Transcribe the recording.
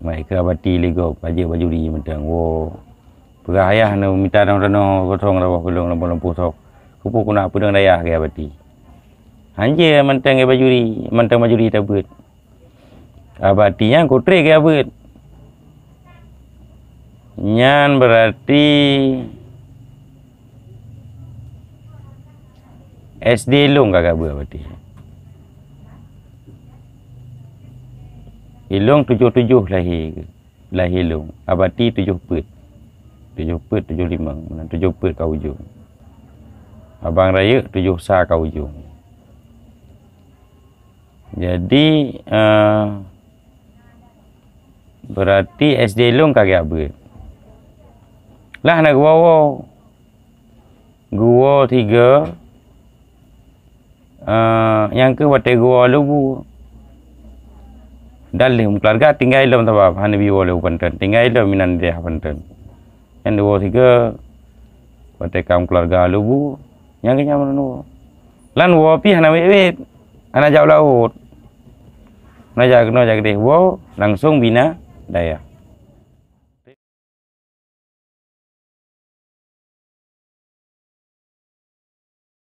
mai ke abati lego baju di mentang wo pegah ayah no minta dong kosong rawah belum lampu sok kupu kuna pedang dayah ke abati hanje mentang baju di tabut abati yang kotre ke abut nyan berarti SD long kagak berarti Ilong 77 lahir long. Abati 7 put. 7 put 75. 7 put kau ujung. Abang Raya 7 sa kau ujung. Jadi berarti SD long kagak ber. Lah nak gua 3 yang ke wate gua lubu. Dalam keluarga tinggal dalam tabab hani biwa le panten tinggal dalam minan dia panten yang 2 3 pada kaum keluarga lubu yang kenya manu lan wo pi hana wet ana jauh laut na jag deh wo langsung bina daya